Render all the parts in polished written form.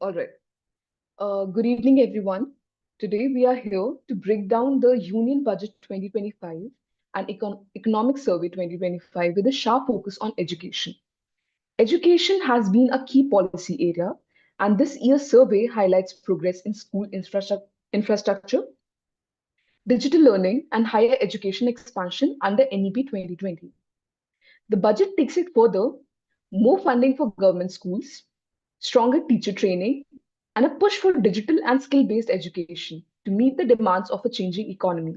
All right. Good evening, everyone. Today we are here to break down the Union Budget 2025 and Economic Survey 2025 with a sharp focus on education. Education has been a key policy area, and this year's survey highlights progress in school infrastructure, digital learning, and higher education expansion under NEP 2020. The budget takes it further: more funding for government schools, stronger teacher training, and a push for digital and skill based education to meet the demands of a changing economy.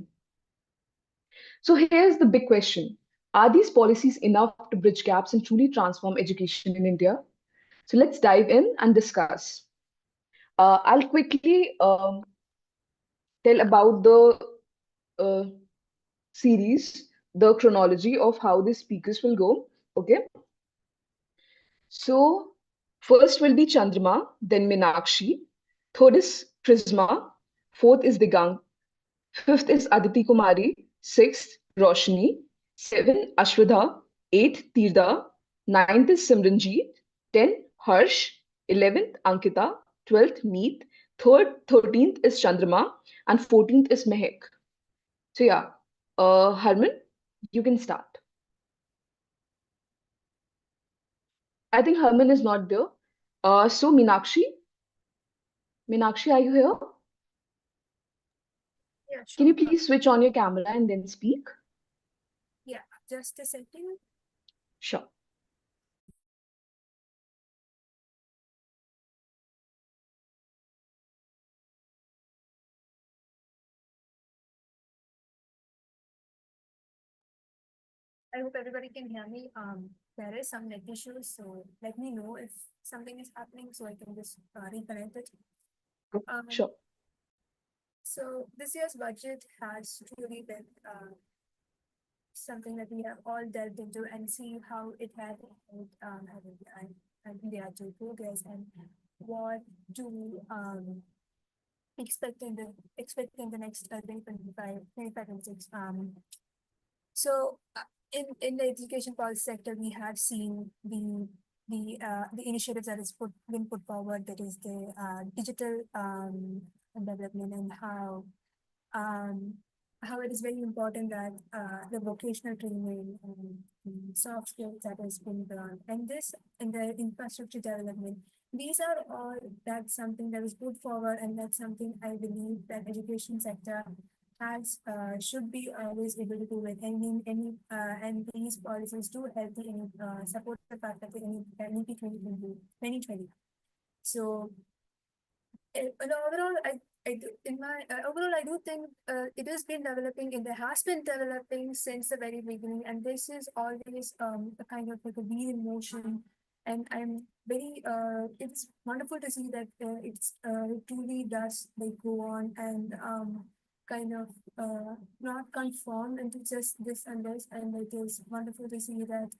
So, here's the big question: are these policies enough to bridge gaps and truly transform education in India? So, let's dive in and discuss. I'll quickly tell about the uh, series, the chronology of how the speakers will go. Okay. So, first will be Chandrama, then Minakshi. Third is Prisma. Fourth is Digang. Fifth is Aditi Kumari. Sixth, Roshni. Seven, Ashwadha. Eighth, Tirtha. Ninth is Simranjeet. 10, Harsh. 11th, Ankita. 12th, Meet. 13th is Chandrama. And 14th is Mehak. So, yeah, Harman, you can start. I think Harman is not there. So, Meenakshi, are you here? Yeah, Can you sure. please switch on your camera and then speak? Yeah, just a second. Sure. I hope everybody can hear me. There is some net issues, so let me know if something is happening so I can just reconnect it. Um, Sure. so this year's budget has truly been something that we have all delved into and see how it had India to progress and what to expect in the next 2025, 26. So in the education policy sector, we have seen the initiatives that is been put forward. That is the digital development and um, how it is very important that the vocational training and the soft skills that has been done, and this in the infrastructure development. These are all that's something that is put forward, and that's something I believe that education sector has should be always able to do with and these policies do help the support the fact that the NEP 2020. So overall, overall, I do think it has been developing. It has been developing since the very beginning, and this is always a kind of like a wheel in motion. And I'm very it's wonderful to see that it truly does like go on and kind of not conform into just this and this, and it is wonderful to see that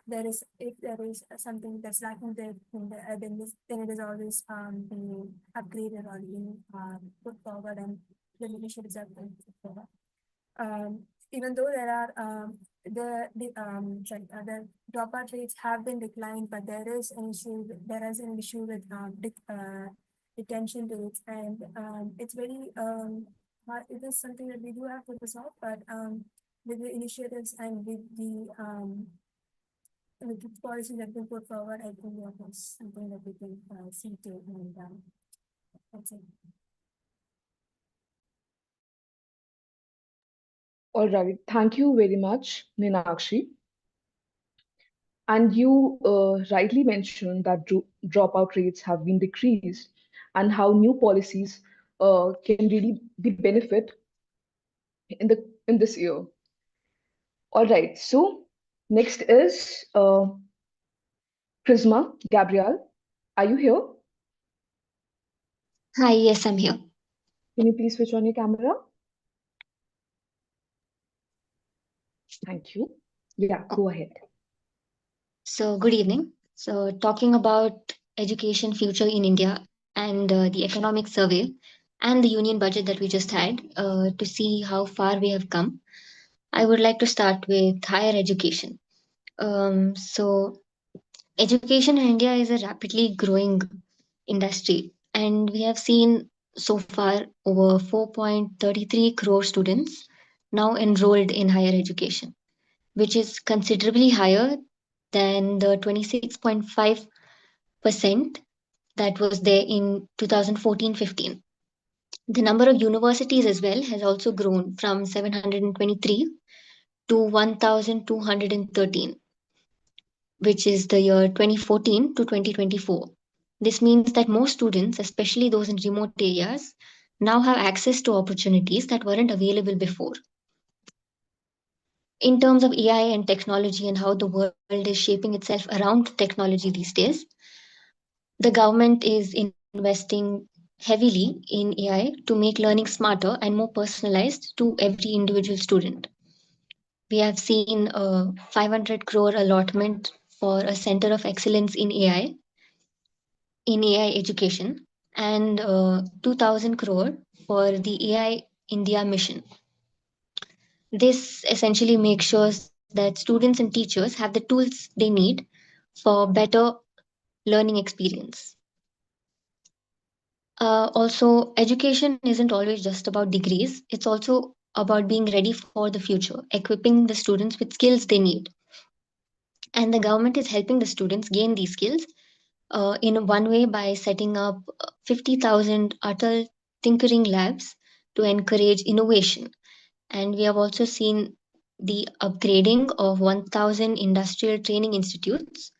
there is if there is something that's lacking there then it is always being upgraded or being put forward and the initiatives are being put forward. Even though there are the dropout rates have been declined, but there is an issue with detention rates, and it's very it is something that we do have to resolve, but with the initiatives and with the policy that we put forward, I think that was something that we can see to, and that's it. All right. Thank you very much, Meenakshi. And you rightly mentioned that dropout rates have been decreased and how new policies can really be benefit in this year. All right. So next is Prisma Gabrielle. Are you here? Hi, yes, I'm here. Can you please switch on your camera? Thank you. Yeah, Oh, go ahead. so, good evening. So, talking about education future in India and the economic survey and the union budget that we just had to see how far we have come, I would like to start with higher education. So, Education in India is a rapidly growing industry, and we have seen so far over 4.33 crore students now enrolled in higher education, which is considerably higher than the 26.5% that was there in 2014-15. The number of universities as well has also grown from 723 to 1,213, which is the year 2014 to 2024. This means that most students, especially those in remote areas, now have access to opportunities that weren't available before. In terms of AI and technology and how the world is shaping itself around technology these days, the government is investing heavily in AI to make learning smarter and more personalized to every individual student. We have seen a 500 crore allotment for a center of excellence in AI education and 2000 crore for the AI India mission. This essentially makes sure that students and teachers have the tools they need for better learning experience. Also, education isn't always just about degrees, it's also about being ready for the future, equipping the students with skills they need. And the government is helping the students gain these skills in one way by setting up 50,000 Atal tinkering labs to encourage innovation. And we have also seen the upgrading of 1,000 industrial training institutes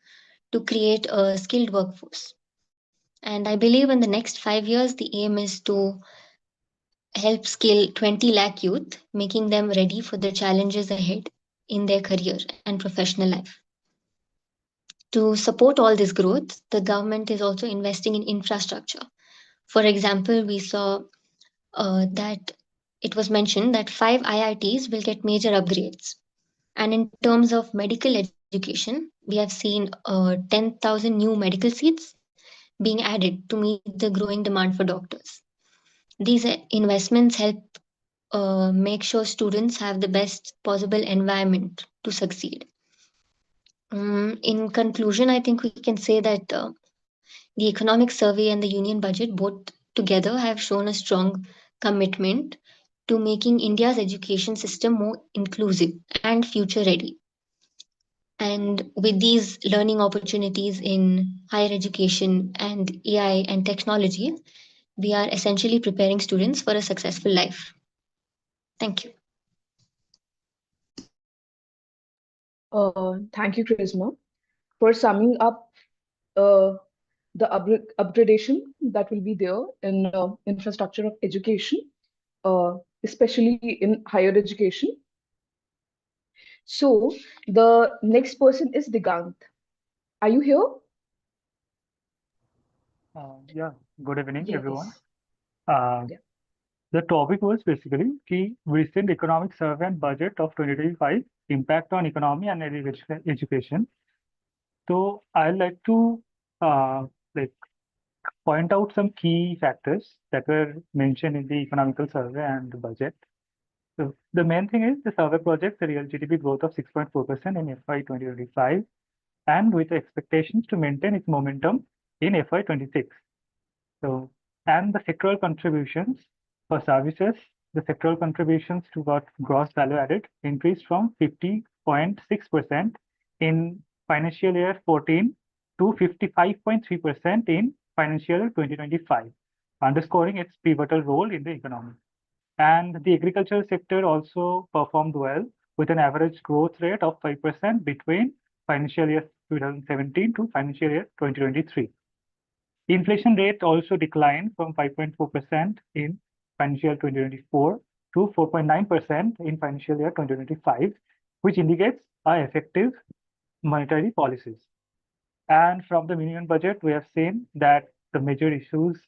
to create a skilled workforce. And I believe in the next 5 years, the aim is to help skill 20 lakh youth, making them ready for the challenges ahead in their career and professional life. To support all this growth, the government is also investing in infrastructure. For example, we saw that it was mentioned that 5 IITs will get major upgrades. And in terms of medical education, we have seen 10,000 new medical seats being added to meet the growing demand for doctors. These investments help make sure students have the best possible environment to succeed. In conclusion, I think we can say that the economic survey and the union budget both together have shown a strong commitment to making India's education system more inclusive and future ready. And with these learning opportunities in higher education and AI and technology, we are essentially preparing students for a successful life. Thank you. Thank you, Charisma, for summing up uh, the upgradation that will be there in infrastructure of education, especially in higher education. So the next person is Digant. Are you here? Yeah, good evening, everyone. Yes. Uh, Yeah. the topic was basically key recent economic survey and budget of 2025 impact on economy and education. So I'd like to uh, like point out some key factors that were mentioned in the economical survey and the budget. So the main thing is the survey projects a real GDP growth of 6.4% in FY 2025 and with expectations to maintain its momentum in FY 26. So, and the sectoral contributions for services, the sectoral contributions to what gross value added increased from 50.6% in financial year 14 to 55.3% in financial year 2025, underscoring its pivotal role in the economy. And the agricultural sector also performed well with an average growth rate of 5% between financial year 2017 to financial year 2023. Inflation rate also declined from 5.4% in financial year 2024 to 4.9% in financial year 2025, which indicates effective monetary policies. And from the union budget, we have seen that the major issues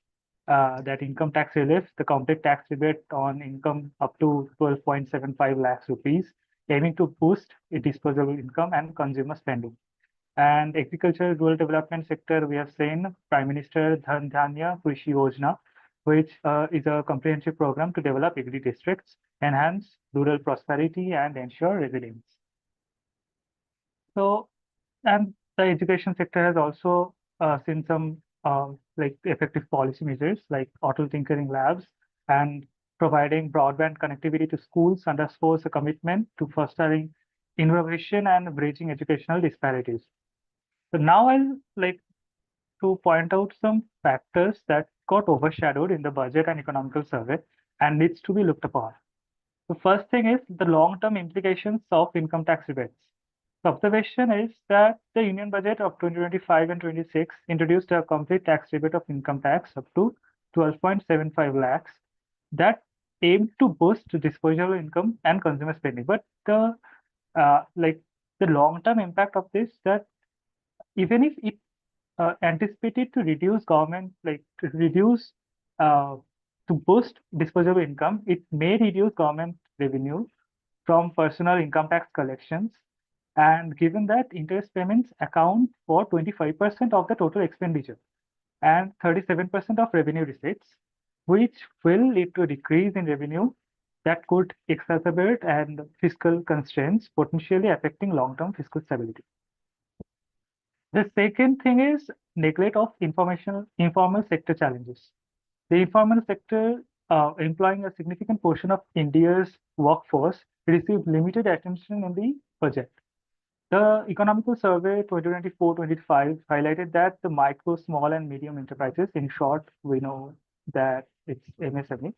that income tax relief, the complete tax rebate on income up to 12.75 lakhs rupees, aiming to boost disposable income and consumer spending. And agriculture rural development sector, we have seen Prime Minister Dhan Dhanya Krishi Yojana, which is a comprehensive program to develop agri districts, enhance rural prosperity, and ensure resilience. So, and the education sector has also seen some like effective policy measures like auto tinkering labs and providing broadband connectivity to schools underscores a commitment to fostering innovation and bridging educational disparities. So now I'll like to point out some factors that got overshadowed in the budget and economical survey and needs to be looked upon. The first thing is the long-term implications of income tax rebates. The observation is that the Union Budget of 2025 and 26 introduced a complete tax rebate of income tax up to 12.75 lakhs that aimed to boost disposable income and consumer spending. But like the long-term impact of this, that even if it anticipated to reduce government, like to reduce, uh, to boost disposable income, it may reduce government revenue from personal income tax collections. And given that interest payments account for 25% of the total expenditure and 37% of revenue receipts, which will lead to a decrease in revenue that could exacerbate and fiscal constraints, potentially affecting long-term fiscal stability. The second thing is neglect of informal sector challenges. The informal sector, employing a significant portion of India's workforce, received limited attention in the budget. The Economical Survey 2024-25 highlighted that the micro, small, and medium enterprises, in short, we know that it's MSME,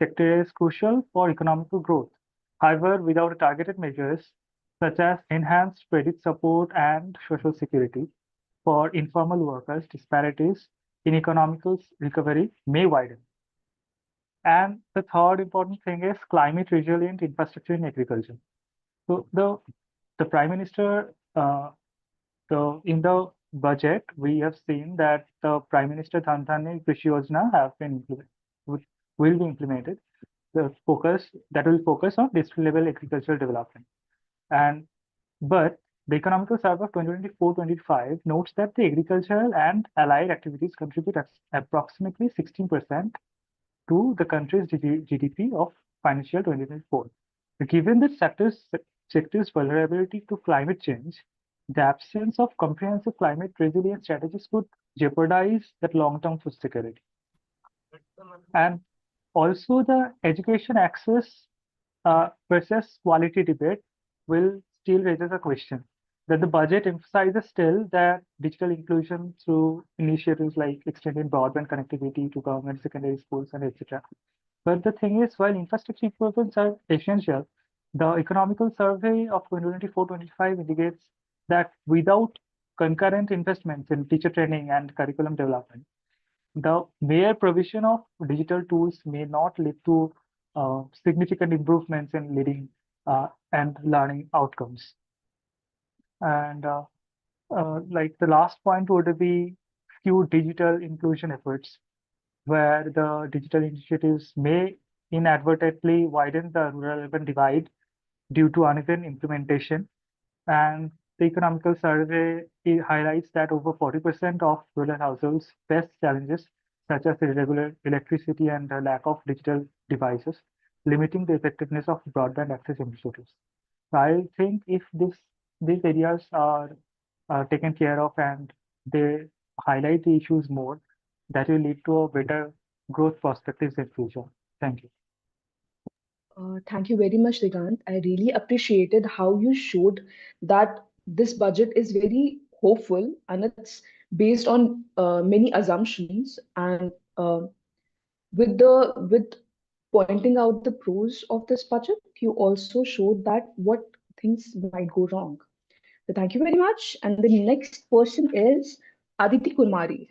sector is crucial for economic growth. However, without targeted measures such as enhanced credit support and social security for informal workers, disparities in economic recovery may widen. And the third important thing is climate resilient infrastructure in agriculture. So the Prime Minister, in the budget, we have seen that the Prime Minister Dhan Krishi Yojana have been implemented, will be implemented. The focus that will focus on district level agricultural development. And but the Economical Survey of 2024-25 notes that the agricultural and allied activities contribute approximately 16% to the country's GDP of financial 2024. Given the sector's vulnerability to climate change, the absence of comprehensive climate resilience strategies could jeopardize that long-term food security. And also the education access versus quality debate will still raises a question that the budget emphasizes still that digital inclusion through initiatives like extending broadband connectivity to government secondary schools and etc. But the thing is, while infrastructure improvements are essential, the economical survey of 2024-25 indicates that without concurrent investments in teacher training and curriculum development, the mere provision of digital tools may not lead to significant improvements in leading and learning outcomes. And like the last point would be few digital inclusion efforts, where the digital initiatives may inadvertently widen the rural-urban divide due to uneven implementation. And the economical survey highlights that over 40% of rural households face challenges such as irregular electricity and the lack of digital devices, limiting the effectiveness of broadband access initiatives. So I think if these areas are taken care of and they highlight the issues more, that will lead to a better growth perspectives in future. Thank you. Thank you very much, Digant. I really appreciated how you showed that this budget is very hopeful and it's based on many assumptions. And with pointing out the pros of this budget, you also showed that what things might go wrong. So thank you very much. And the next person is Aditi Kumari.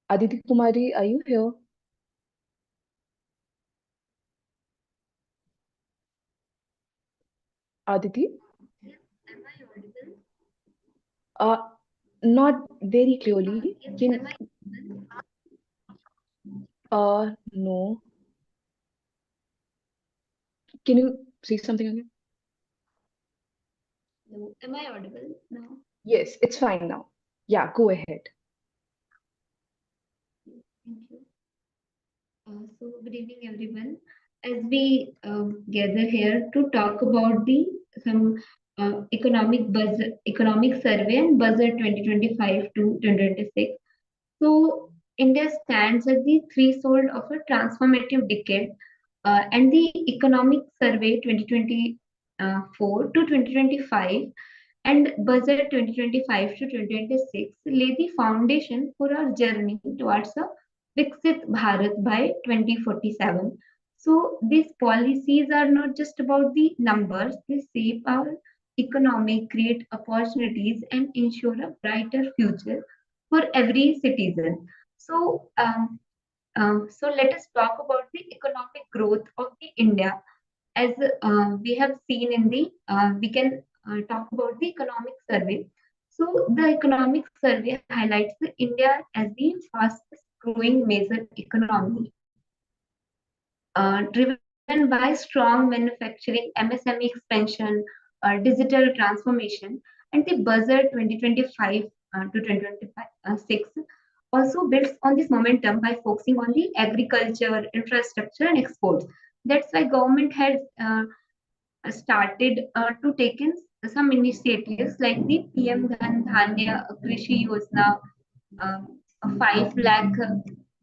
Aditi Kumari, are you here? Aditi? Uh, Not very clearly. No. Can you say something again? No. Am I audible now? Yes, it's fine now. Yeah, go ahead. Thank you. So, good evening, everyone. As we gather here to talk about the some economic survey and budget 2025 to 2026. So India stands at the threshold of a transformative decade, and the Economic Survey 2024 to 2025 and Budget 2025 to 2026 lay the foundation for our journey towards a Viksit Bharat by 2047. So these policies are not just about the numbers; they shape our economy, create opportunities, and ensure a brighter future for every citizen. So, so let us talk about the economic growth of the India. As we have seen in the, we can talk about the economic survey. So the economic survey highlights the India as the fastest growing major economy, driven by strong manufacturing, MSME expansion, digital transformation, and the budget 2025 to 2026 also builds on this momentum by focusing on the agriculture, infrastructure, and exports. That's why government has started to take in some initiatives like the PM Dhan Dhanya Krishi Yojana, a 5 lakh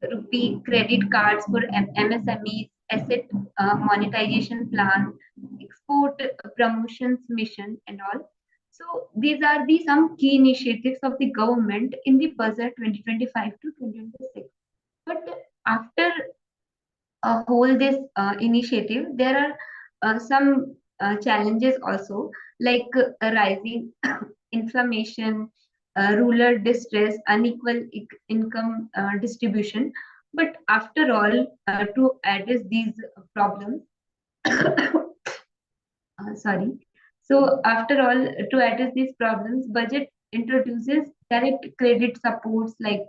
rupee credit cards for MSMEs, asset monetization plan, export promotions mission, and all. So these are the some key initiatives of the government in the budget 2025 to 2026. But after whole this initiative, there are some challenges also, like rising inflammation, rural distress, unequal income distribution. But after all, to address these problems, sorry. So after all, to address these problems, budget introduces direct credit supports like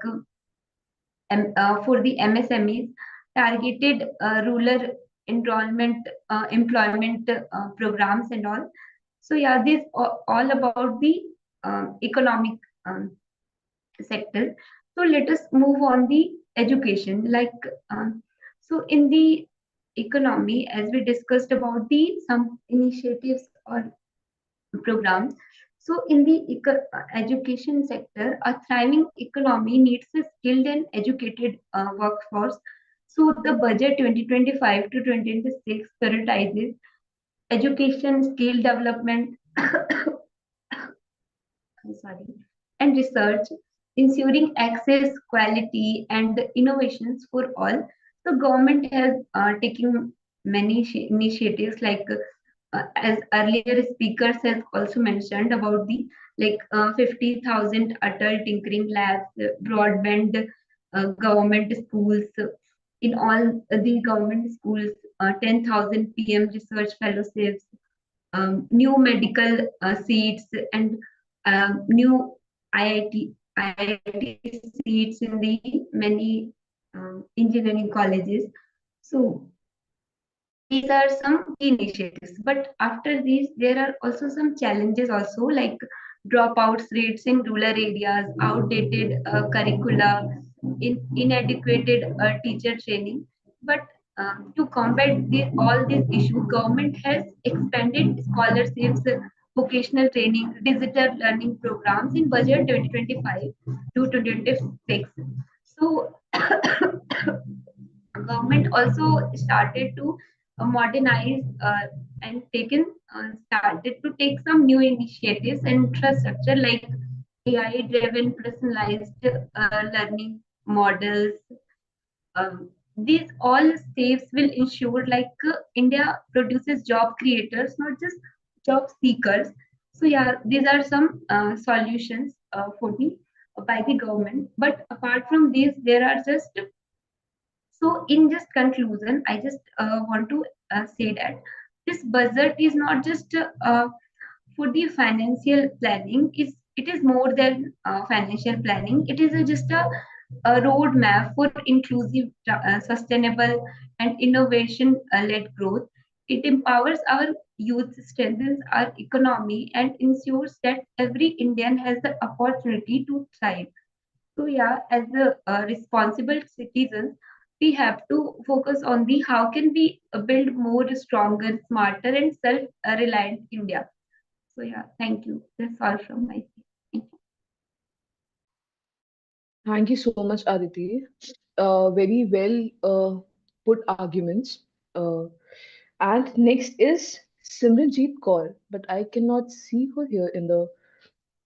for the MSMEs, targeted rural enrollment, employment programs and all. So yeah, this all about the economic sector. So let us move on the education. Like so, in the economy, as we discussed about the some initiatives or programs. So, in the education sector, a thriving economy needs a skilled and educated workforce. So, the budget 2025 to 2026 prioritizes education, skill development, I'm sorry, and research, ensuring access, quality, and innovations for all. The government has taken many initiatives like as earlier speakers has also mentioned about the like 50,000 adult tinkering labs, broadband government schools. In all the government schools, 10,000 PM research fellowships, new medical seats, and new IIT seats in the many engineering colleges. So these are some key initiatives. But after these, there are also some challenges also like dropouts rates in rural areas, outdated curricula, inadequate teacher training. But to combat all these issues, government has expanded scholarships, vocational training, digital learning programs in budget 2025 to 2026. So government also started to modernize and taken started to take some new initiatives and infrastructure like AI driven personalized learning models. These all steps will ensure like India produces job creators, not just job seekers. So yeah, these are some solutions for the by the government. But apart from these, there are just so, in just conclusion, I just want to say that this budget is not just for the financial planning. It is more than financial planning. It is a roadmap for inclusive, sustainable, and innovation-led growth. It empowers our youth, strengthens our economy, and ensures that every Indian has the opportunity to thrive. So yeah, as a responsible citizens, we have to focus on the how can we build more stronger, smarter, and self-reliant India. So yeah, thank you. That's all from my side. Thank you. Thank you so much, Aditi. Very well put arguments. Uh, and next is Simranjeet Kaur, but I cannot see her here in the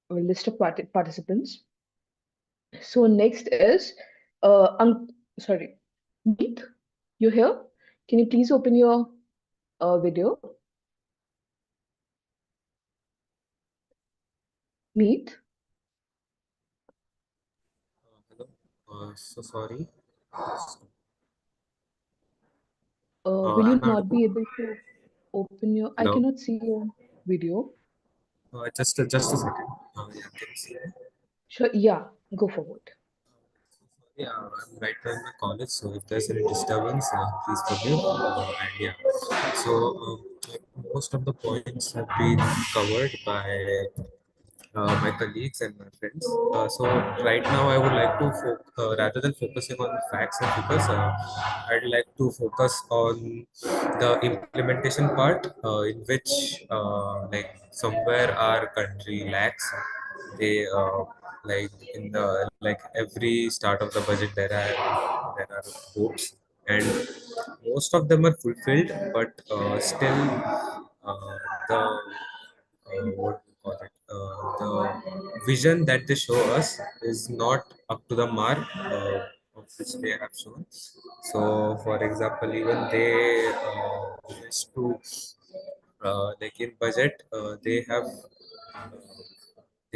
list of participants. So next is sorry, Meet. You here? Can you please open your video? Meet. Hello. So sorry. Will you Am I not audible? be able to open your? I Hello. cannot see your video. Just a second. Yeah, can you see me? Sure. Yeah. Go forward. Yeah, I'm right now in my college, so if there's any disturbance, please forgive. And yeah, so most of the points have been covered by my colleagues and my friends. So right now, I would like to rather than focusing on facts and figures, I'd like to focus on the implementation part, in which like somewhere our country lacks. They like in the like every start of the budget there are hopes, and most of them are fulfilled, but still the what do you call it? The vision that they show us is not up to the mark of which they have shown. So, for example, even they wish to like in budget, they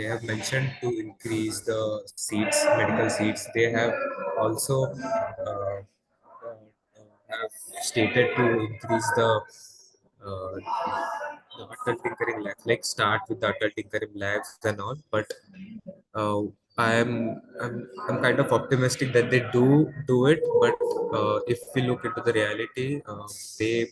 have mentioned to increase the seats, medical seats. They have also have stated to increase the adult tinkering labs, like start with the adult tinkering labs and all. But uh, I'm kind of optimistic that they do it. But if we look into the reality, they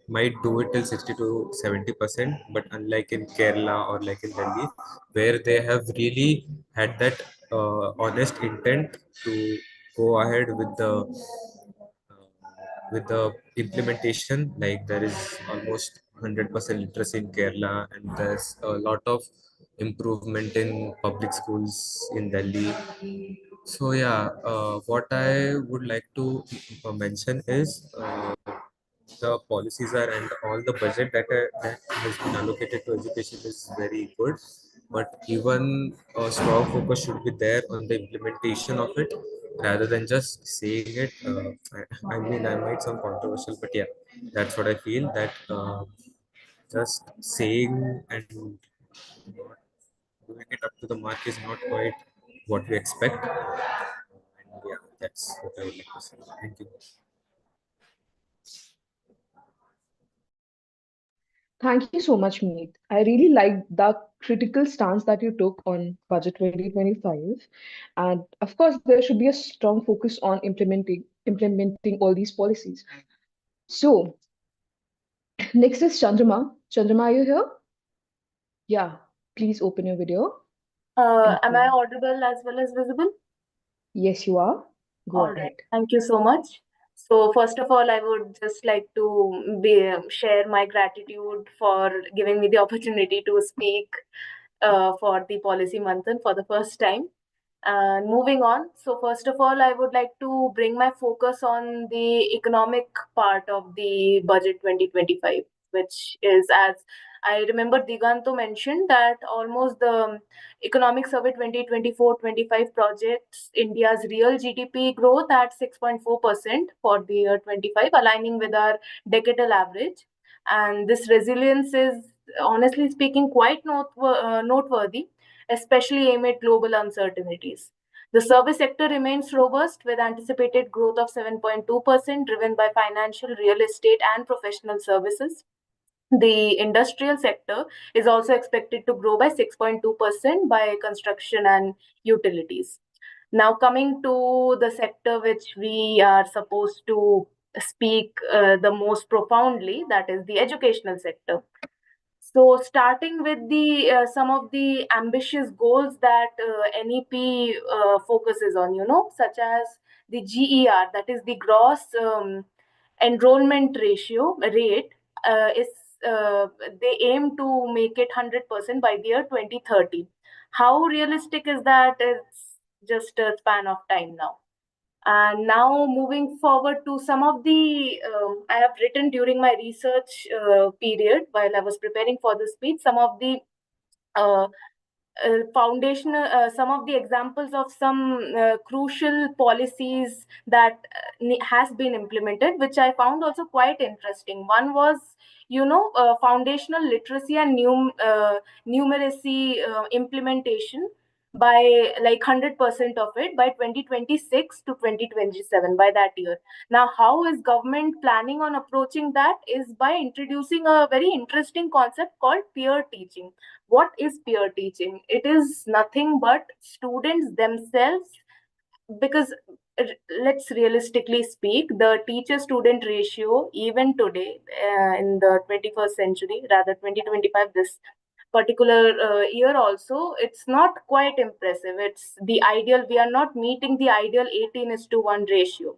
might do it till 60 to 70%. But unlike in Kerala or like in Delhi, where they have really had that honest intent to go ahead with the implementation, like there is almost 100% literacy in Kerala, and there's a lot of improvement in public schools in Delhi. So yeah, what I would like to mention is the policies are and all the budget that has been allocated to education is very good, but even a strong focus should be there on the implementation of it rather than just saying it. I mean, I might sound controversial, but yeah, that's what I feel, that just saying and not doing it up to the mark is not quite what we expect. And yeah, that's what I would like to say. Thank you. Thank you so much, Meet. I really like the critical stance that you took on Budget 2025. And of course, there should be a strong focus on implementing all these policies. So next is Chandrama. Chandrama, are you here? Yeah, please open your video and Am I play. audible as well as visible? Yes, you are. Go All ahead. right. Thank you so much. So first of all, I would just like to share my gratitude for giving me the opportunity to speak for the policy Manthan for the first time. And moving on, so first of all, I would like to bring my focus on the economic part of the budget 2025, which is, as I remember Diganto mentioned, that almost the economic survey 2024-25 projects India's real GDP growth at 6.4% for the year 25, aligning with our decadal average. And this resilience is, honestly speaking, quite noteworthy, especially amid global uncertainties. The service sector remains robust with anticipated growth of 7.2%, driven by financial, real estate, and professional services. The industrial sector is also expected to grow by 6.2% by construction and utilities. Now, coming to the sector which we are supposed to speak the most profoundly, that is the educational sector. So, starting with the some of the ambitious goals that NEP focuses on, such as the GER, that is the gross enrollment ratio rate, is they aim to make it 100% by the year 2030. How realistic is that? It's just a span of time now. And now moving forward to some of the, I have written during my research period while I was preparing for the speech, some of the uh, foundational, some of the examples of some crucial policies that has been implemented, which I found also quite interesting. One was, foundational literacy and numeracy implementation by like 100% of it by 2026 to 2027, by that year. Now, how is government planning on approaching that is by introducing a very interesting concept called peer teaching. What is peer teaching? It is nothing but students themselves, because let's realistically speak, the teacher student ratio even today, in the 21st century, rather 2025, this particular year also, it's not quite impressive. It's the ideal, we are not meeting the ideal 18:1 ratio.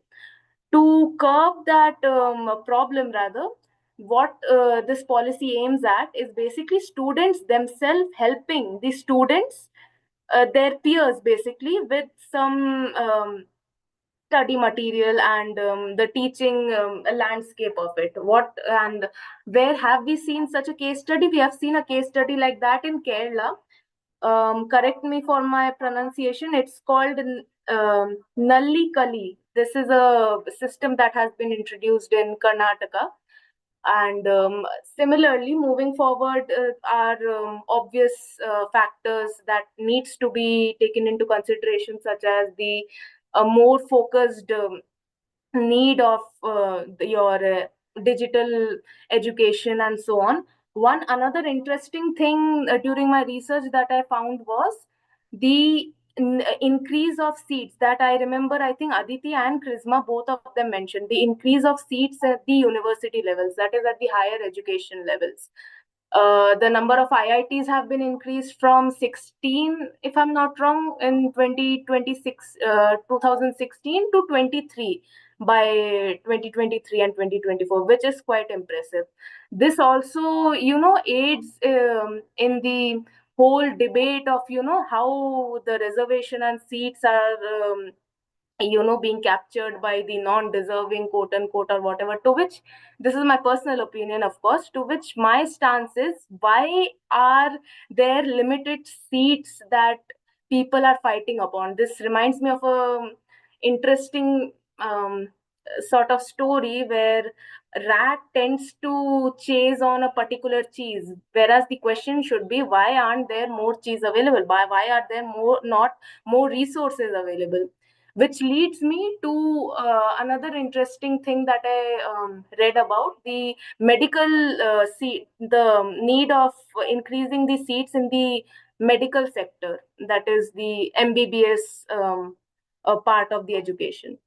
To curb that problem, rather, what this policy aims at is basically students themselves helping the students, their peers, basically, with some study material and the teaching landscape of it. What and where have we seen such a case study? We have seen a case study like that in Kerala. Correct me for my pronunciation. It's called Nalli Kali. This is a system that has been introduced in Karnataka. And similarly, moving forward, are obvious factors that needs to be taken into consideration, such as the more focused need of your digital education and so on. One another interesting thing during my research that I found was the increase of seats that I remember. I think Aditi and Krisma, both of them mentioned the increase of seats at the university levels, that is at the higher education levels. The number of IITs have been increased from 16, if I'm not wrong, in 2016 to 23 by 2023 and 2024, which is quite impressive. This also, aids in the whole debate of, how the reservation and seats are being captured by the non-deserving, quote unquote, or whatever. To which, this is my personal opinion, of course, to which my stance is, why are there limited seats that people are fighting upon? This reminds me of a interesting sort of story where rat tends to chase on a particular cheese, whereas the question should be, why aren't there more cheese available? Why are there not more resources available? Which leads me to another interesting thing that I read about the medical seat, the need of increasing the seats in the medical sector, that is the MBBS part of the education.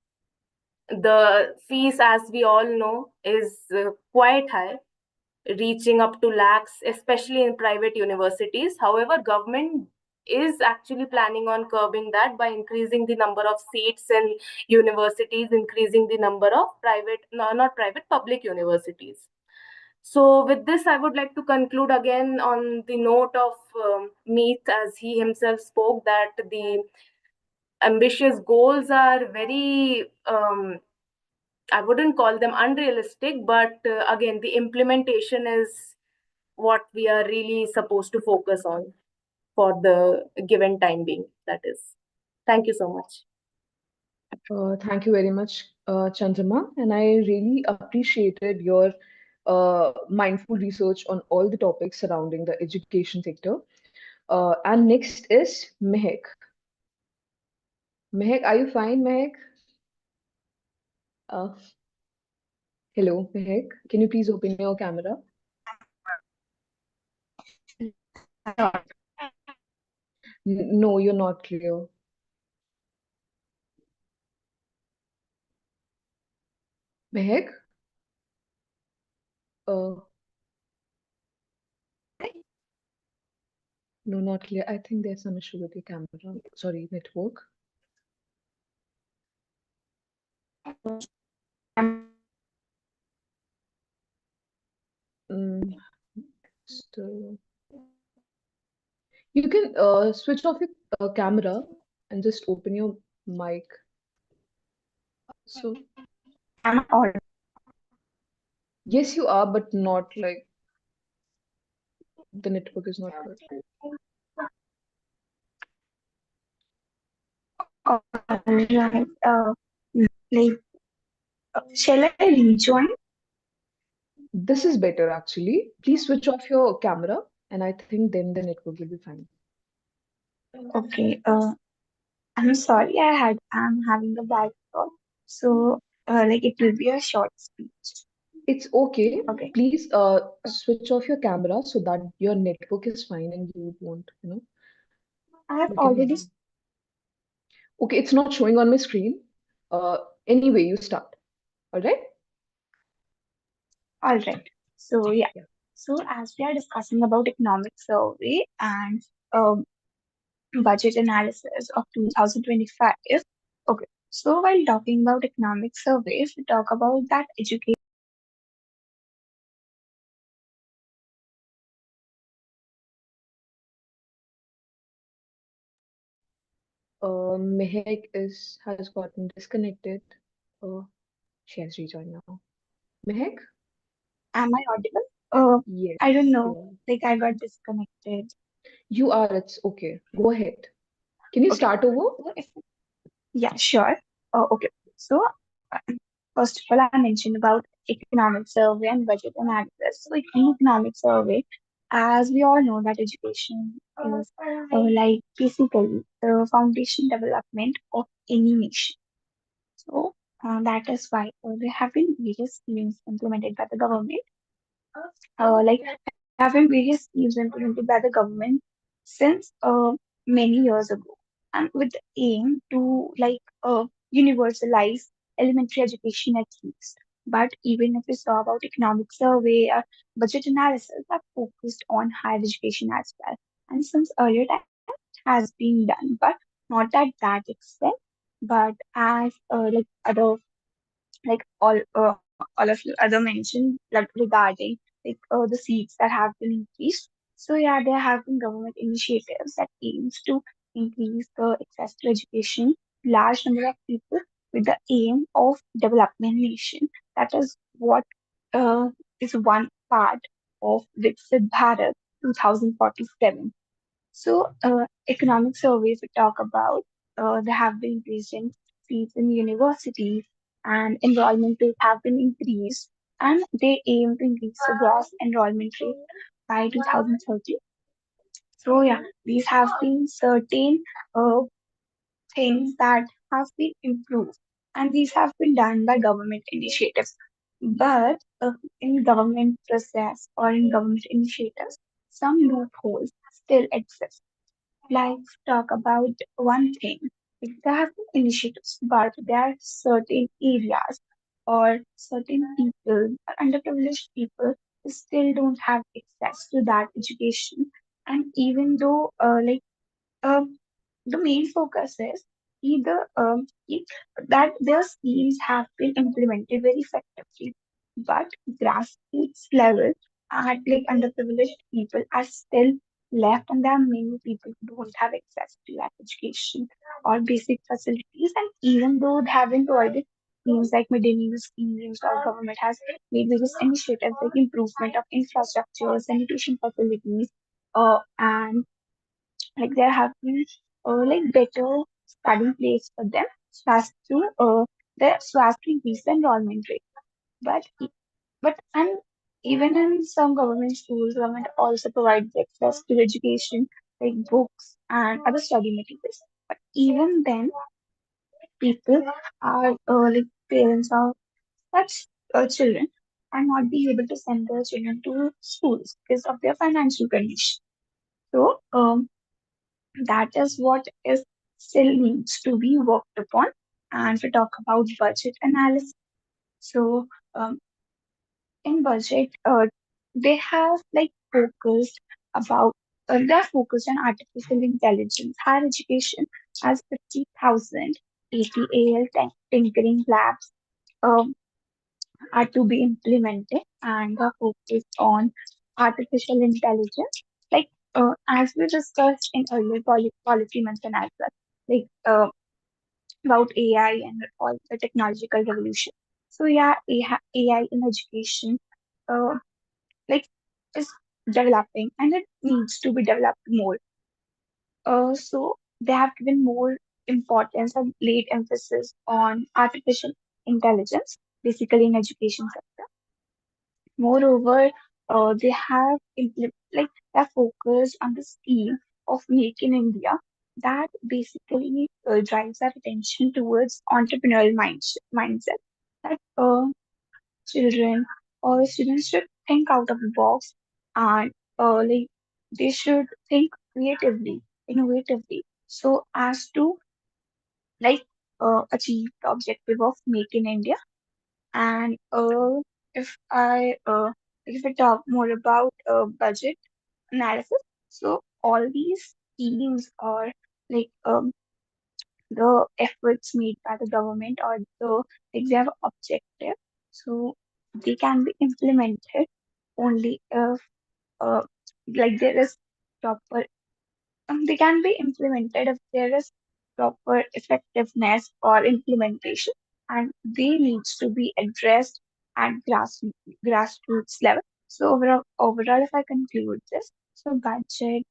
The fees, as we all know, is quite high, reaching up to lakhs, especially in private universities. However, government is actually planning on curbing that by increasing the number of seats in universities, increasing the number of private, no, not private, public universities. So with this, I would like to conclude again on the note of Meet, as he himself spoke, that the ambitious goals are very I wouldn't call them unrealistic, but again, the implementation is what we are really supposed to focus on for the given time being. That is. Thank you so much. Thank you very much, Chandrama, and I really appreciated your mindful research on all the topics surrounding the education sector. And next is Mehek. Mehek, are you fine, Mehek? Uh, Hello, Mehek. Can you please open your camera? No, you're not clear. Mehek? Uh, no, not clear. I think there's some issue with your camera. Sorry, network. Mm, so you can switch off your camera and just open your mic. So Am I audible? yes, you are, but not like the network is not good. Alright. Like, shall I rejoin? This is better actually. Please switch off your camera, and I think then the network will be fine. Okay. I'm sorry. I'm having a bad call. So, like, it will be a short speech. It's okay. Okay. Please switch off your camera so that your network is fine and you won't, I have you can hear already. me. Okay, it's not showing on my screen. Uh, anyway, you start. All right? All right. So, yeah. Yeah. So, as we are discussing about economic survey and um, budget analysis of 2025. Okay. So, while talking about economic surveys, we talk about that education. Mehek has gotten disconnected. Uh, she has rejoined now. Mehek? Am I audible? Uh, Yes, I don't you know. are. Like, I got disconnected. You are. It's okay. Go ahead. Can you Okay. start over? So, if Yeah, sure. Okay. So, first of all, I mentioned about economic survey and budget analysis. So, in economic survey, as we all know, that education is like basically the foundation development of any nation. So, that is why there have been various schemes implemented by the government. Like there have been various schemes implemented by the government since many years ago, and with the aim to universalize elementary education at least. But even if we saw about economic survey or budget analysis are focused on higher education as well. And since earlier time has been done, but not at that extent. But as all of you other mentioned like regarding the seats that have been increased. So yeah, there have been government initiatives that aims to increase the access to education to large number of people with the aim of development nation. That is what is one part of Viksit Bharat 2047. So, economic surveys we talk about, there have been increasing seats in universities and enrollment rates have been increased, and they aim to increase the gross enrollment rate by 2030. So, yeah, these have been certain uh, things that have been improved, and these have been done by government initiatives. But in government process or in government initiatives, some loopholes still exist. Let's talk about one thing. Like, there have been initiatives, but there are certain areas or certain people, or underprivileged people, who still don't have access to that education. And even though, um, the main focus is either that their schemes have been implemented very effectively, but grassroots level at like underprivileged people are still left, and there are many people who don't have access to that education or basic facilities. And even though they have been provided schemes like midday meal schemes, or government has made various initiatives like improvement of infrastructure, sanitation facilities, and like there have been better studying place for them so as to increase the enrollment rate. But and even in some government schools, government also provides access to education like books and other study materials. But even then, people are parents of such children are not being able to send their children to schools because of their financial condition. So that is what is still needs to be worked upon. And to talk about budget analysis, so in budget, they have like focused about they're focused on artificial intelligence. Higher education has 50,000 ATAL tinkering labs. Um, are to be implemented and are focused on artificial intelligence. Like as we discussed in earlier policy mention as well, like about AI and all the technological revolution. So yeah, AI in education, uh, like is developing and it needs to be developed more. So they have given more importance and laid emphasis on artificial intelligence, basically in education sector. Moreover, they have like they focused on the scheme of Make in India that basically drives our attention towards entrepreneurial mindset. That children or students should think out of the box and like they should think creatively, innovatively, so as to like achieve the objective of Make in India. And if I if we talk more about budget analysis, so all these schemes are like the efforts made by the government or the like they have objective, so they can be implemented only if uh, like there is proper they can be implemented if there is proper effectiveness or implementation, and they needs to be addressed at grassroots level. So overall, if I conclude this, so budget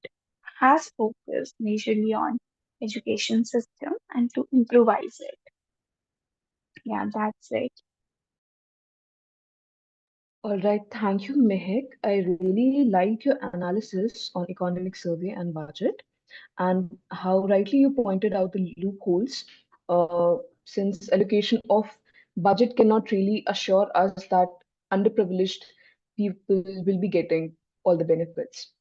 has focused majorly on education system and to improvise it. Yeah, that's it. All right, thank you, Mehek. I really liked your analysis on economic survey and budget, and how rightly you pointed out the loopholes, since allocation of budget cannot really assure us that underprivileged people will be getting all the benefits.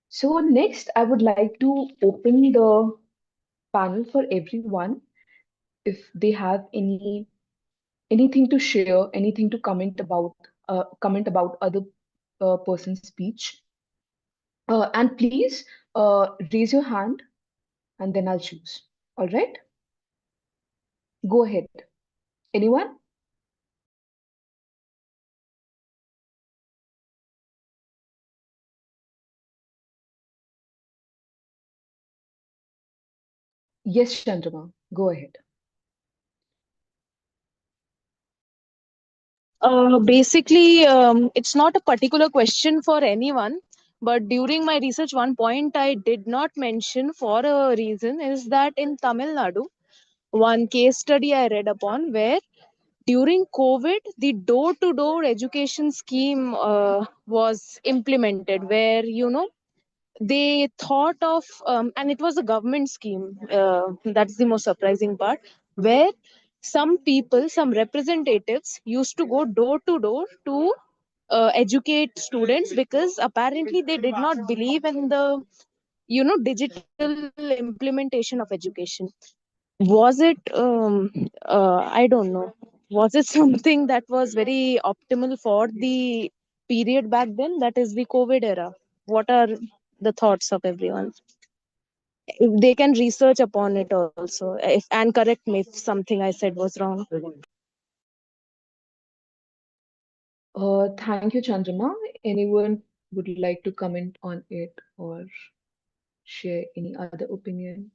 So next, I would like to open the panel for everyone if they have anything to share, anything to comment about other person's speech. And please raise your hand and then I'll choose. All right, go ahead. Anyone? Yes, Chandrama, go ahead. Basically, it's not a particular question for anyone, but during my research, one point I did not mention for a reason is that in Tamil Nadu, one case study I read upon where during COVID, the door to door education scheme was implemented, where, they thought of, and it was a government scheme. That's the most surprising part, where some people, some representatives used to go door to door to educate students because apparently they did not believe in the digital implementation of education. Was it I don't know, was it something that was very optimal for the period back then, that is the COVID era? What are the thoughts of everyone? They can research upon it also, if and correct me if something I said was wrong. Thank you, Chandrama. Anyone would like to comment on it or share any other opinion?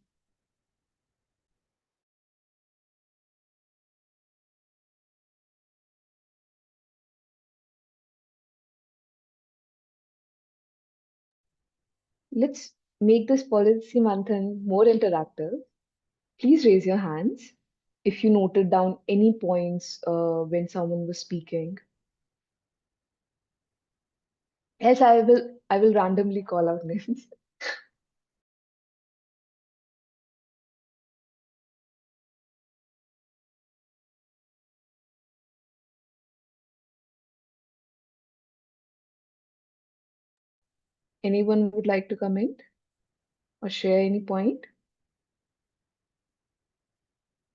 Let's make this policy marathon more interactive. Please raise your hands if you noted down any points when someone was speaking. Else I will randomly call out names. Anyone would like to comment or share any point?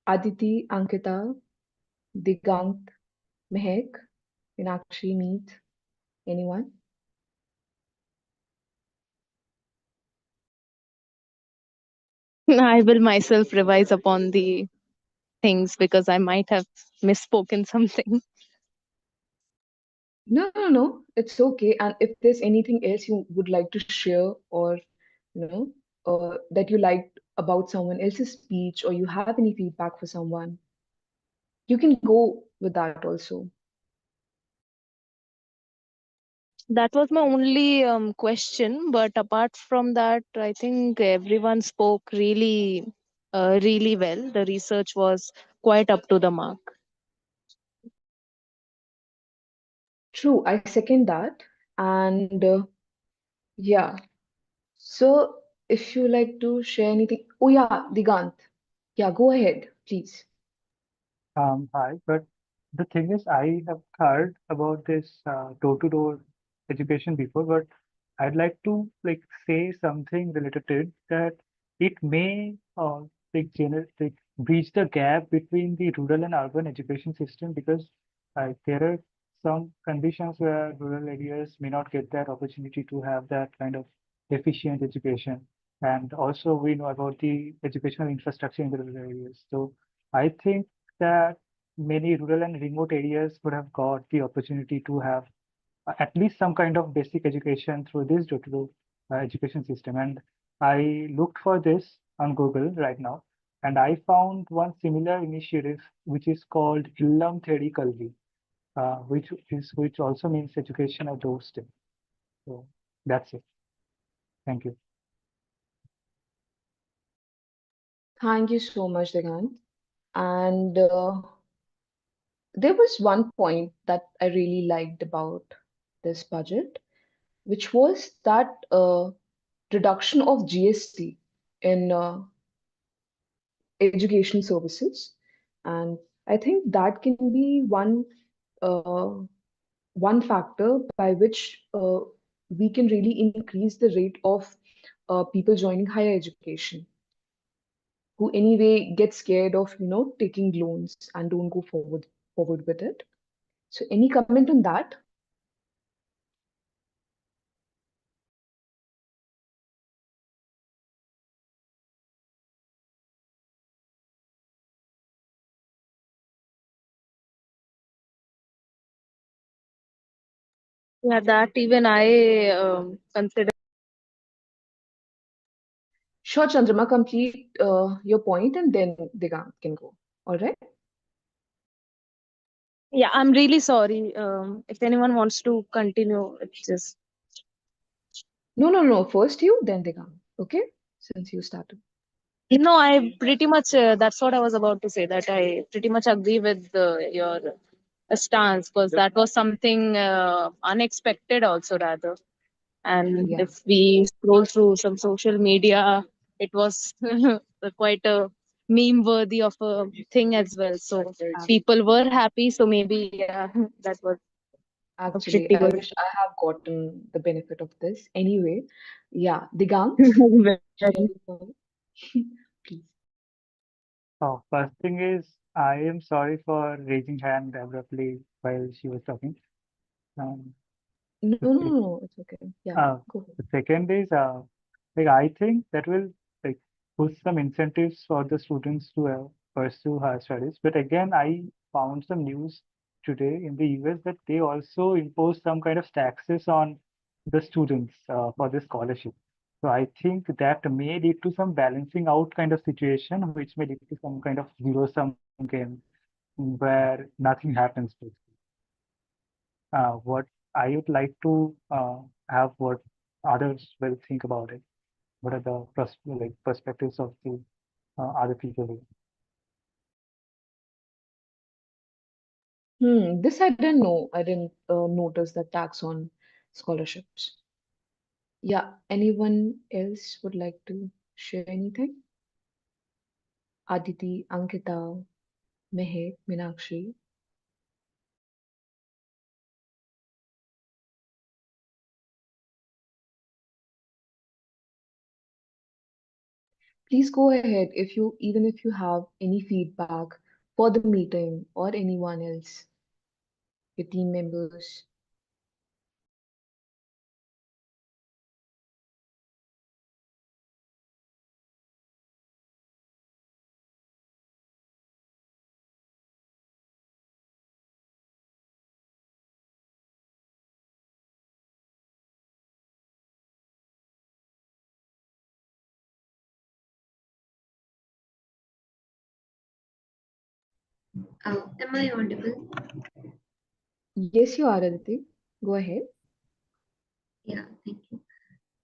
Aditi, Ankita, Digant, Mehek, Meenakshi, Meet, anyone? I will myself revise upon the things because I might have misspoken something. No, no, no, it's okay. And if there's anything else you would like to share, or you know, that you liked about someone else's speech, or you have any feedback for someone, you can go with that also. That was my only question. But apart from that, I think everyone spoke really well. The research was quite up to the mark. True, I second that. And yeah, so if you like to share anything, oh yeah, Digant, yeah, go ahead, please. Hi, but the thing is, I have heard about this door-to-door education before, but I'd like to like say something related to it, that it may like bridge the gap between the rural and urban education system, because there are some conditions where rural areas may not get that opportunity to have that kind of efficient education, and also we know about the educational infrastructure in the rural areas. So I think that many rural and remote areas would have got the opportunity to have at least some kind of basic education through this door-to-door education system. And I looked for this on Google right now, and I found one similar initiative which is called Illam Thedi Kalvi, which also means education at doorstep. So that's it. Thank you. Thank you so much, Digant. And there was one point that I really liked about this budget, which was that reduction of GST in education services. And I think that can be uh, one factor by which we can really increase the rate of people joining higher education, who anyway get scared of taking loans and don't go forward with it. So any comment on that? Yeah, that even I consider. Sure, Chandrama, complete your point and then Digant can go. All right? Yeah, I'm really sorry. If anyone wants to continue, it's just. No, no, no. First you, then Digant. Okay? Since you started. No, I pretty much, that's what I was about to say, that I pretty much agree with your stance, because that was something unexpected, also, rather. And Yeah, if we scroll through some social media, it was quite a meme worthy of a thing as well. So ab- people were happy. So maybe, yeah, that was actually, pretty I good. wish I have gotten the benefit of this. Anyway, yeah, Digant, share your point, please. Oh, first thing is, I am sorry for raising hand abruptly while she was talking. Um, No, the no, no, sec- no. It's okay. Yeah, go ahead. the second is, like I think that will like push some incentives for the students to pursue higher studies. But again, I found some news today in the US that they also impose some kind of taxes on the students for the scholarship. So I think that may lead to some balancing out kind of situation, which may lead to some kind of zero-sum game where nothing happens. What I would like to have what others will think about it. What are the perspectives of the other people here? This I didn't know. I didn't notice the tax on scholarships. Yeah, anyone else would like to share anything? Aditi, Ankita, Mehek, Meenakshi. Please go ahead if you even if you have any feedback for the meeting or anyone else, your team members. Am I audible? Yes, you are, Aditi. Go ahead. Yeah, thank you.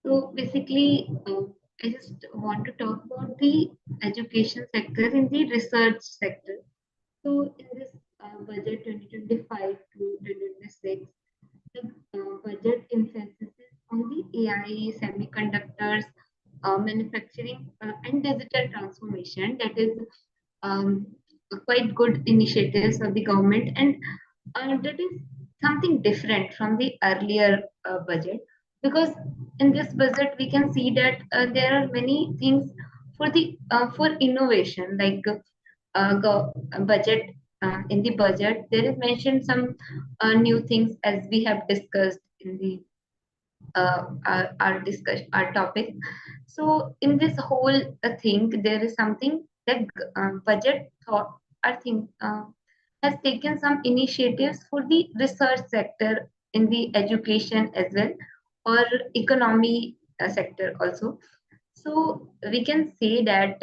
So basically, I just want to talk about the education sector in the research sector. So in this budget 2025 to 2026, the budget emphasizes on the AI, semiconductors, manufacturing, and digital transformation. That is um, quite good initiatives of the government, and that is something different from the earlier budget, because in this budget we can see that there are many things for innovation, like budget in the budget there is mentioned some new things, as we have discussed in the our discussion, our topic. So in this whole thing, there is something that budget thought, I think, has taken some initiatives for the research sector in the education as well, or economy sector also. So we can say that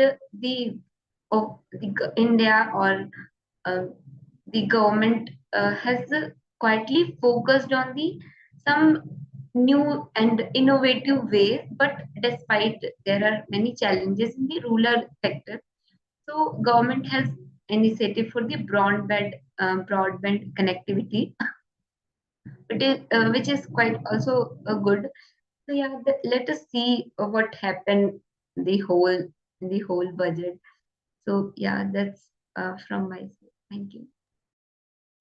India, or uh, the government has quietly focused on the some new and innovative ways, but despite there are many challenges in the rural sector, so government has initiative for the broadband connectivity, which is quite also good. So yeah, let us see what happened the whole the whole budget. So yeah, that's from my side. Thank you.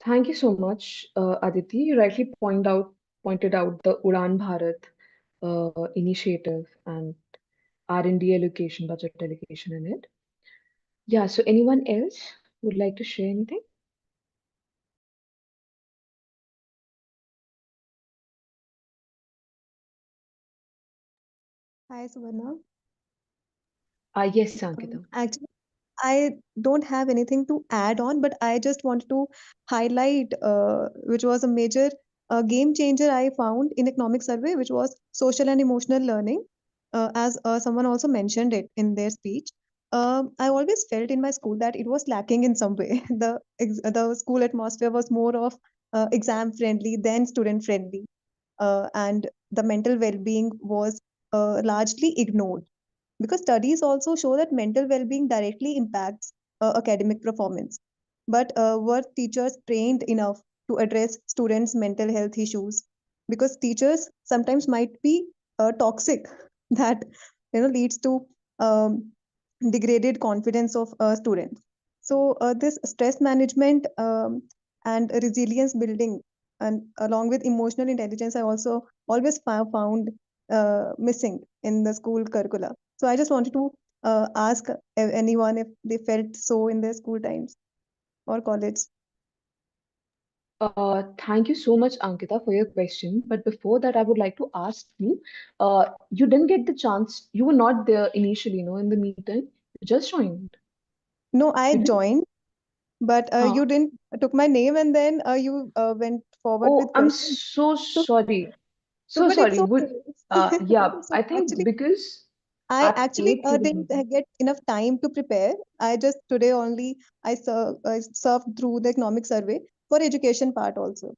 Thank you so much, Aditi. You rightly pointed out the Udan Bharat initiative and R&D allocation, budget allocation in it. Yeah, so anyone else would like to share anything? Hi, Suvarna. Yes, Ankita. Actually, I don't have anything to add on, but I just wanted to highlight, which was a major game changer I found in economic survey, which was social and emotional learning, as someone also mentioned it in their speech. I always felt in my school that it was lacking in some way. The school atmosphere was more of exam friendly than student friendly, and the mental well-being was largely ignored, because studies also show that mental well-being directly impacts academic performance. But were teachers trained enough to address students' mental health issues? Because teachers sometimes might be toxic, that leads to um, degraded confidence of students. So this stress management and resilience building, and along with emotional intelligence, I also always found missing in the school curricula. So I just wanted to ask anyone if they felt so in their school times or college. Thank you so much, Ankita, for your question. But before that, I would like to ask you, you didn't get the chance. You were not there initially, in the meeting. You just joined. No, I You didn't? joined, but Huh? you didn't took my name, and then you went forward Oh, with I'm questions. so So, sorry. so So but it's sorry. okay. Yeah, So I think actually, because I at actually 8 you were didn't meeting. get enough time to prepare. I just today only I surfed through the economic survey for education part also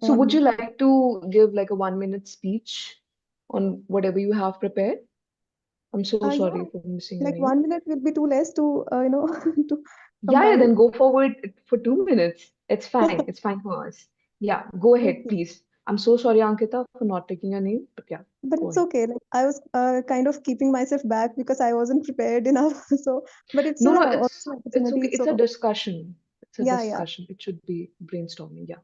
So would you only. like to give like a 1 minute speech on whatever you have prepared? I'm so sorry Yeah, for missing your like name. 1 minute will be too less to to Yeah, combine. then go forward for 2 minutes. It's fine. It's fine for us. Yeah, go ahead, Okay. please. I'm so sorry, Ankita, for not taking your name, but yeah, But go it's ahead. okay. Like I was kind of keeping myself back because I wasn't prepared enough. So, but it's No, no, also an it's opportunity. okay. It's It's a okay. discussion. It's a Yeah, yeah, discussion. It should be brainstorming. Yeah,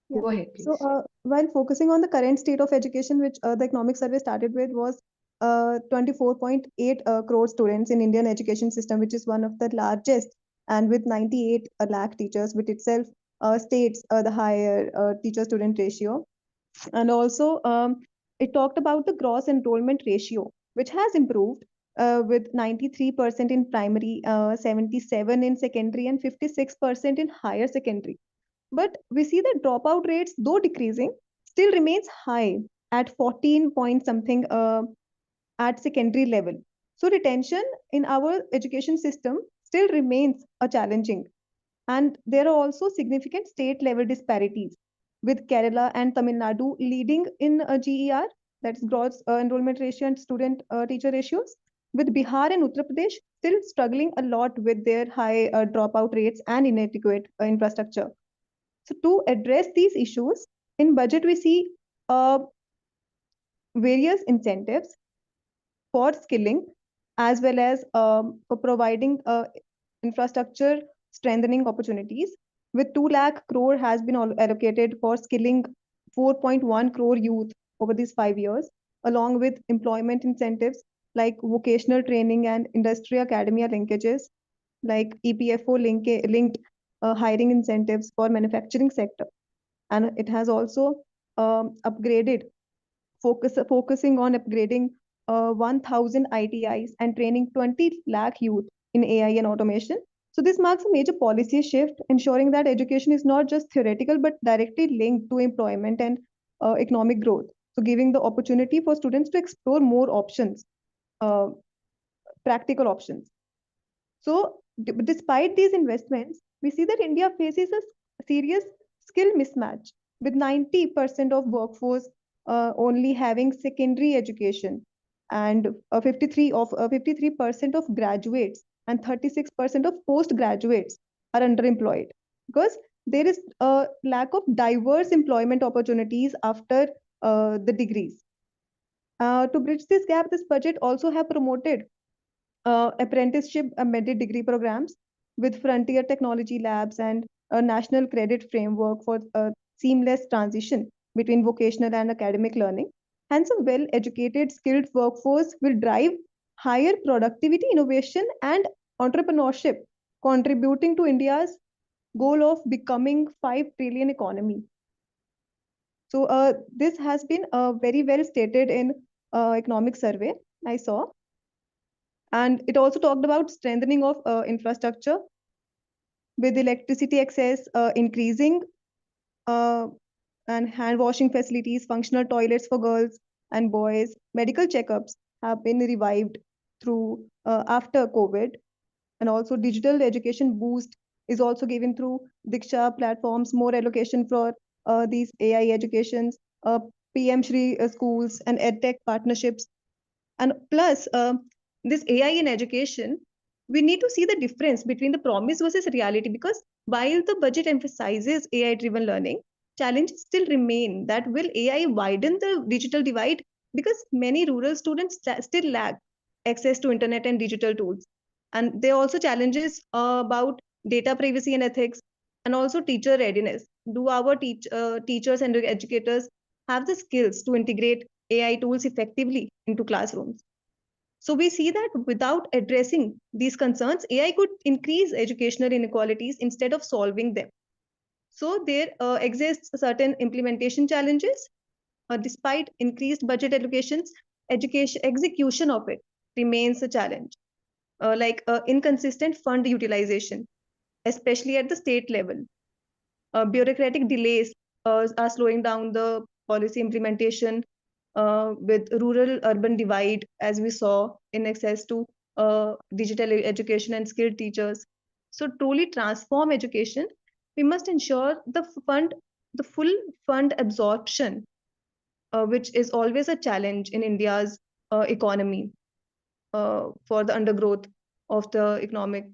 yeah. go ahead, So, please. while focusing on the current state of education, which the economic survey started with, was 24.8 crore students in Indian education system, which is one of the largest, and with 98 lakh teachers, which itself states the higher teacher-student ratio. And also, it talked about the gross enrollment ratio, which has improved with 93% in primary, 77 in secondary, and 56% in higher secondary. But we see that dropout rates, though decreasing, still remains high at 14 point something at secondary level. So retention in our education system still remains a challenging. And there are also significant state level disparities, with Kerala and Tamil Nadu leading in GER, that's gross enrollment ratio and student teacher ratios, with Bihar and Uttar Pradesh still struggling a lot with their high dropout rates and inadequate infrastructure. So, to address these issues, in budget we see uh, various incentives for skilling as well as for providing infrastructure strengthening opportunities. With 2 lakh crore has been allocated for skilling 4.1 crore youth over these 5 years, along with employment incentives like vocational training and industry academia linkages, like linked hiring incentives for manufacturing sector. And it has also upgraded focusing on upgrading 1,000 ITIs and training 20 lakh youth in AI and automation. So this marks a major policy shift, ensuring that education is not just theoretical but directly linked to employment and economic growth. So giving the opportunity for students to explore more options, uh, practical options. So, despite these investments, we see that India faces a serious skill mismatch, with 90% of workforce only having secondary education, and 53% of graduates and 36% of postgraduates are underemployed, because there is a lack of diverse employment opportunities after the degrees. To bridge this gap, this budget also have promoted apprenticeship embedded degree programs with frontier technology labs and a national credit framework for a seamless transition between vocational and academic learning. Hence, a well educated, skilled workforce will drive higher productivity, innovation, and entrepreneurship, contributing to India's goal of becoming 5 trillion economy. So, this has been very well stated in economic survey I saw. And it also talked about strengthening of infrastructure with electricity access increasing, uh, and hand washing facilities, functional toilets for girls and boys. Medical checkups have been revived through after COVID, and also digital education boost is also given through Diksha platforms, more allocation for these AI educations, PM Shri schools and EdTech partnerships. And plus, this AI in education, we need to see the difference between the promise versus reality, because while the budget emphasizes AI driven learning, challenges still remain. That will AI widen the digital divide? Because many rural students still lack access to internet and digital tools. And there are also challenges about data privacy and ethics, and also teacher readiness. Do our teachers and educators have the skills to integrate AI tools effectively into classrooms? So we see that without addressing these concerns, AI could increase educational inequalities instead of solving them. So there exists certain implementation challenges. Despite increased budget allocations, education execution of it remains a challenge, like inconsistent fund utilization, especially at the state level. Bureaucratic delays are slowing down the policy implementation, with rural urban divide, as we saw in access to digital education and skilled teachers. So, truly transform education, we must ensure the full fund absorption, which is always a challenge in India's economy for the undergrowth of the economic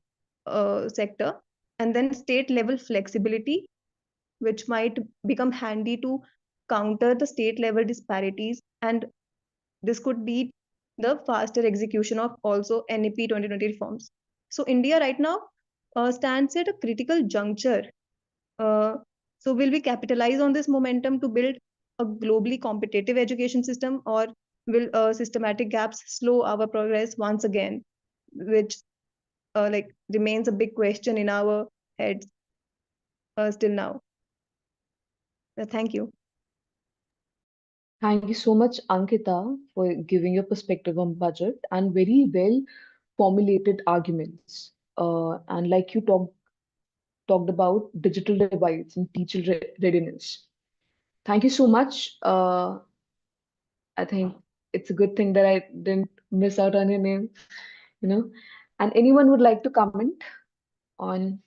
sector, and then state level flexibility, which might become handy to counter the state level disparities. And this could lead the faster execution of also NEP 2020 reforms. So India right now stands at a critical juncture. Uh, so will we capitalize on this momentum to build a globally competitive education system, or will systematic gaps slow our progress once again, which like remains a big question in our heads still now. Thank you. Thank you so much, Ankita, for giving your perspective on budget and very well formulated arguments. And like you talked about digital divides and teacher readiness. Thank you so much. I think it's a good thing that I didn't miss out on your name, you know. And anyone would like to comment on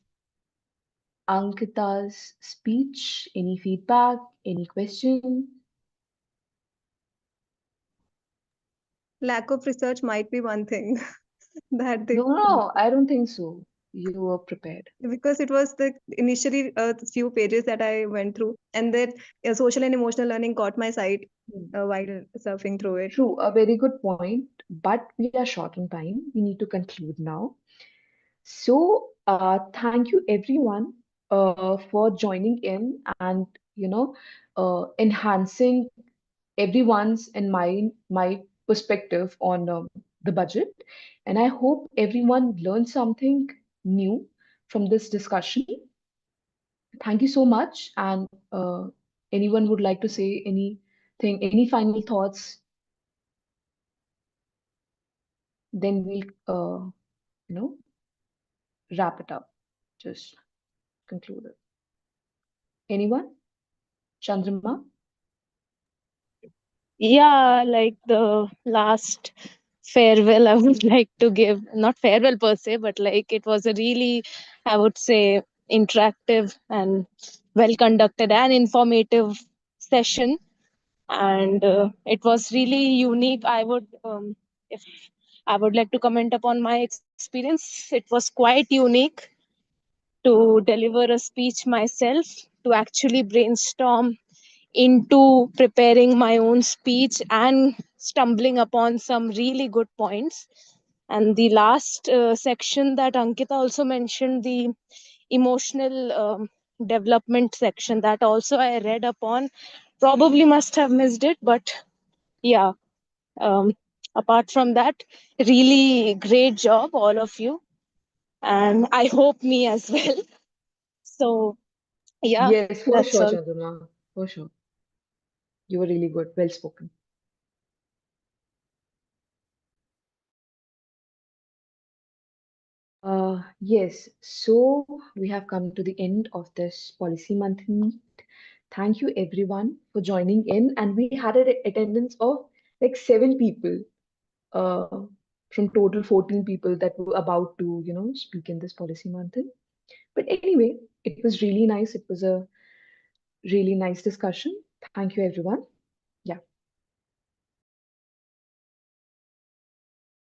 Ankita's speech. Any feedback? Any question? Lack of research might be one thing that they, No, I don't think so. You were prepared. because it was the initially few pages that I went through, and that social and emotional learning caught my sight Hmm. while surfing through it. True, a very good point, but we are short on time. We need to conclude now. So, thank you everyone for joining in and enhancing everyone's and my perspective on the budget. And I hope everyone learned something new from this discussion. Thank you so much. And anyone would like to say anything, any final thoughts? Then we'll you know wrap it up. Just conclude it. Anyone? Chandrama? Yeah, like the last farewell I would like to give, not farewell per se, but like it was a really, I would say, interactive and well conducted and informative session. And it was really unique. If I would like to comment upon my experience, it was quite unique to deliver a speech myself, to actually brainstorm into preparing my own speech and stumbling upon some really good points. And the last section that Ankita also mentioned, the emotional development section, that also I read upon. Probably must have missed it, but yeah. Um, Apart from that, really great job, all of you. And I hope me as well. So, yeah, Yes, for that's sure, all. Chandrama. For sure. You were really good. Well spoken. Yes, so we have come to the end of this Policy Month meet. Thank you everyone for joining in, and we had an attendance of like 7 people uh, from total 14 people that were about to, speak in this Policy Month. But anyway, it was really nice. It was a really nice discussion. Thank you everyone. Yeah.